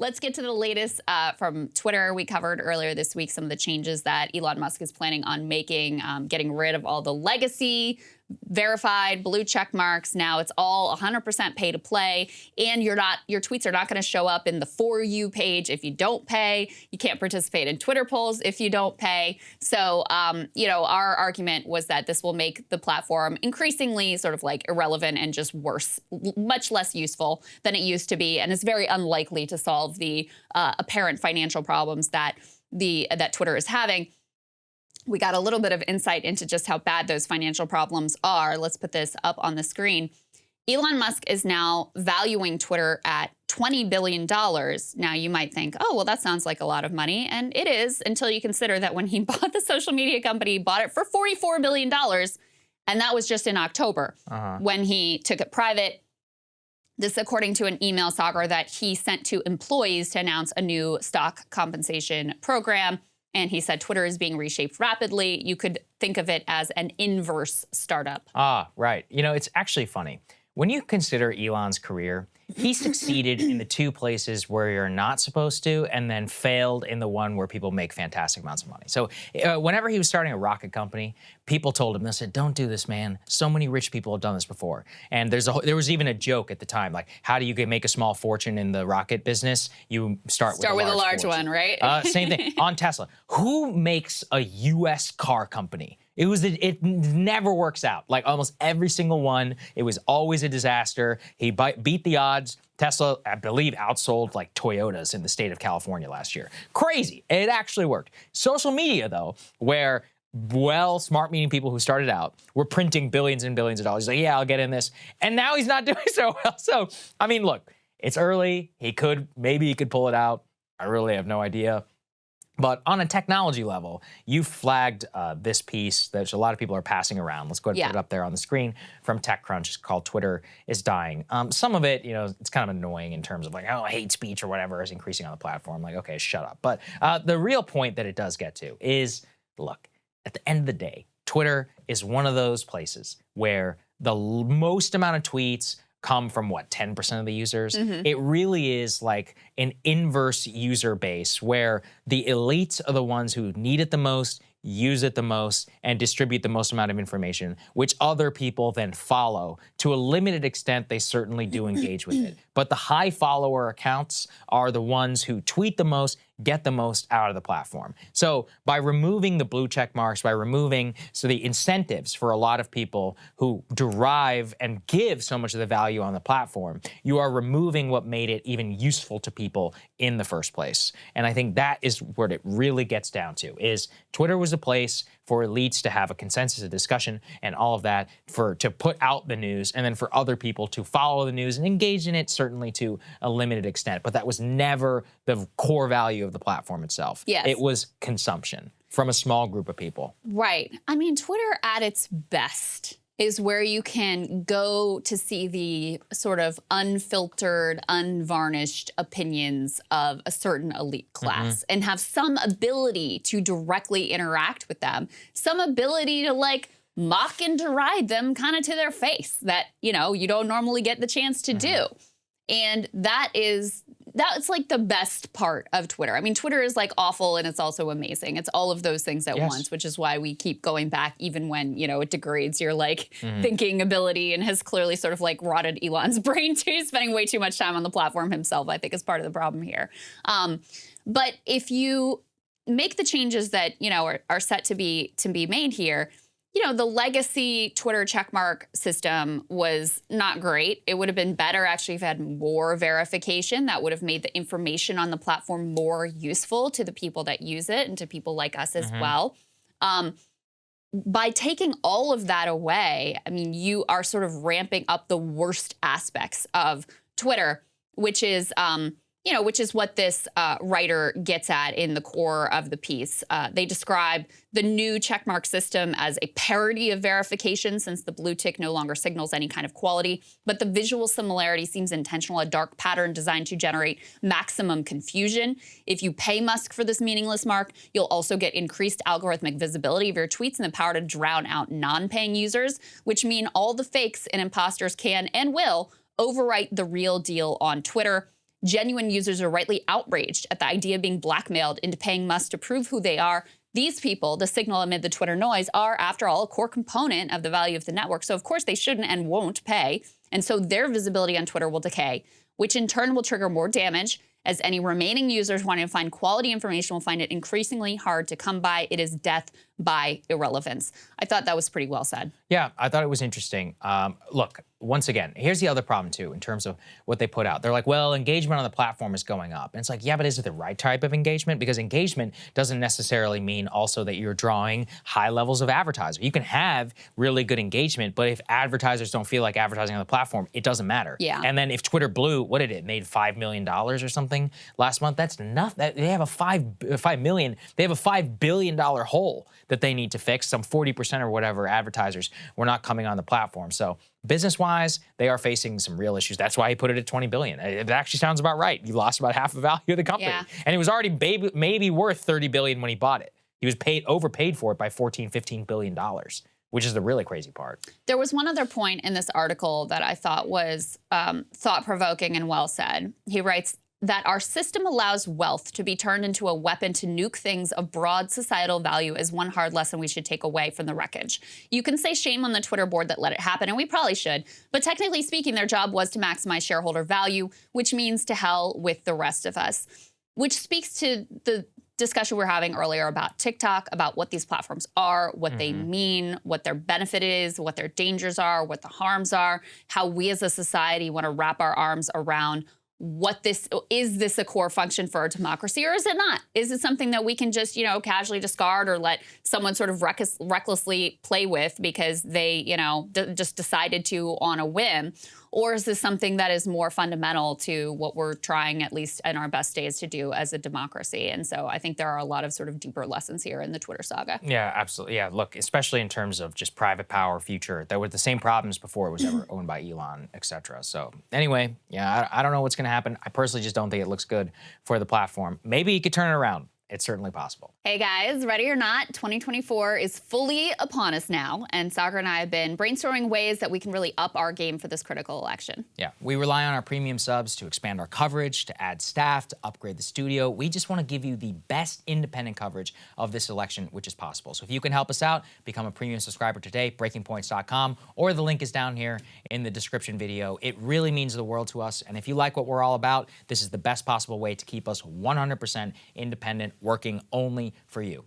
Let's get to the latest from Twitter. We covered earlier this week some of the changes that Elon Musk is planning on making, getting rid of all the legacy verified blue check marks. Now it's all 100% pay to play, and your tweets are not going to show up in the For You page if you don't pay. You can't participate in Twitter polls if you don't pay. So, our argument was that this will make the platform increasingly sort of like irrelevant and just worse, much less useful than it used to be, and is very unlikely to solve the apparent financial problems that Twitter is having. We got a little bit of insight into just how bad those financial problems are. Let's put this up on the screen. Elon Musk is now valuing Twitter at $20 billion. Now, you might think, oh, well, that sounds like a lot of money. And it is, until you consider that when he bought the social media company, he bought it for $44 billion. And that was just in October when he took it private. This, according to an email saga that he sent to employees to announce a new stock compensation program. And he said Twitter is being reshaped rapidly. You could think of it as an inverse startup. Ah, right. You know, it's actually funny. When you consider Elon's career, he succeeded in the two places where you're not supposed to, and then failed in the one where people make fantastic amounts of money. So whenever he was starting a rocket company, people told him, they said, don't do this, man. So many rich people have done this before. And there was even a joke at the time, like, how do you make a small fortune in the rocket business? You start with a large one, right? Same thing on Tesla. Who makes a U.S. car company? It never works out. Like almost every single one, it was always a disaster. He beat the odds. Tesla, I believe, outsold like Toyotas in the state of California last year. Crazy. It actually worked. Social media, though, where smart meaning people who started out were printing billions and billions of dollars. He's like, yeah, I'll get in this. And now he's not doing so well. So, I mean, look, it's early. Maybe he could pull it out. I really have no idea. But on a technology level, you flagged this piece that a lot of people are passing around. Let's go ahead and put it up there on the screen from TechCrunch. It's called Twitter is Dying. Some of it, it's kind of annoying in terms of like, oh, hate speech or whatever is increasing on the platform. Like, okay, shut up. But the real point that it does get to is, look, at the end of the day, Twitter is one of those places where the most amount of tweets come from, 10% of the users? It really is like an inverse user base where the elites are the ones who need it the most, use it the most, and distribute the most amount of information, which other people then follow. To a limited extent, they certainly do engage with it. But the high follower accounts are the ones who tweet the most, get the most out of the platform. So by removing the blue check marks, by removing the incentives for a lot of people who derive and give so much of the value on the platform, you are removing what made it even useful to people in the first place. And I think that is what it really gets down to, is Twitter was a place for elites to have a consensus, a discussion, and all of that, to put out the news, and then for other people to follow the news and engage in it, certainly to a limited extent. But that was never the core value of the platform itself. Yes. It was consumption from a small group of people. Right. I mean, Twitter at its best is where you can go to see the sort of unfiltered, unvarnished opinions of a certain elite class and have some ability to directly interact with them, some ability to like mock and deride them kind of to their face that, you don't normally get the chance to do. And that's like the best part of Twitter. I mean, Twitter is like awful and it's also amazing. It's all of those things at once, which is why we keep going back even when, it degrades your like thinking ability and has clearly sort of like rotted Elon's brain too. He's spending way too much time on the platform himself, I think, is part of the problem here. But if you make the changes that, are set to be made here, the legacy Twitter checkmark system was not great. It would have been better actually if it had more verification. That would have made the information on the platform more useful to the people that use it and to people like us as well. By taking all of that away, I mean, you are sort of ramping up the worst aspects of Twitter, which is what this writer gets at in the core of the piece. They describe the new checkmark system as a parody of verification, since the blue tick no longer signals any kind of quality. But the visual similarity seems intentional, a dark pattern designed to generate maximum confusion. If you pay Musk for this meaningless mark, you'll also get increased algorithmic visibility of your tweets and the power to drown out non-paying users, which mean all the fakes and imposters can and will overwrite the real deal on Twitter. Genuine users are rightly outraged at the idea of being blackmailed into paying Musk to prove who they are. These people, the signal amid the Twitter noise, are, after all, a core component of the value of the network. So, of course, they shouldn't and won't pay. And so their visibility on Twitter will decay, which in turn will trigger more damage, as any remaining users wanting to find quality information will find it increasingly hard to come by. It is death by irrelevance. I thought that was pretty well said. Yeah, I thought it was interesting. Look, once again, here's the other problem too in terms of what they put out. They're like, well, engagement on the platform is going up. And it's like, yeah, but is it the right type of engagement? Because engagement doesn't necessarily mean also that you're drawing high levels of advertisers. You can have really good engagement, but if advertisers don't feel like advertising on the platform, it doesn't matter. Yeah. And then if Twitter blew, what did it made $5 million or something last month? That's nothing. They have a $5 billion hole that they need to fix. Some 40% or whatever advertisers were not coming on the platform. So business-wise, they are facing some real issues. That's why he put it at $20 billion. It actually sounds about right. You lost about half the value of the company. Yeah. And it was already maybe worth $30 billion when he bought it. He was overpaid for it by $14-15 billion, which is the really crazy part. There was one other point in this article that I thought was thought-provoking and well said. He writes that our system allows wealth to be turned into a weapon to nuke things of broad societal value is one hard lesson we should take away from the wreckage. You can say shame on the Twitter board that let it happen, and we probably should, but technically speaking, their job was to maximize shareholder value, which means to hell with the rest of us, which speaks to the discussion we were having earlier about TikTok, about what these platforms are, what they mean, what their benefit is, what their dangers are, what the harms are, how we as a society want to wrap our arms around what this is. This a core function for our democracy, or is it not? Is it something that we can just, casually discard or let someone sort of recklessly play with because they, just decided to on a whim? Or is this something that is more fundamental to what we're trying, at least in our best days, to do as a democracy? And so I think there are a lot of sort of deeper lessons here in the Twitter saga. Yeah, absolutely. Yeah, look, especially in terms of just private power future, there were the same problems before it was ever owned by Elon, et cetera. So anyway, yeah, I don't know what's going to happen. I personally just don't think it looks good for the platform. Maybe he could turn it around. It's certainly possible. Hey guys, ready or not, 2024 is fully upon us now, and Sagar and I have been brainstorming ways that we can really up our game for this critical election. Yeah, we rely on our premium subs to expand our coverage, to add staff, to upgrade the studio. We just want to give you the best independent coverage of this election, which is possible. So if you can help us out, become a premium subscriber today, breakingpoints.com, or the link is down here in the description video. It really means the world to us, and if you like what we're all about, this is the best possible way to keep us 100% independent, working only for you.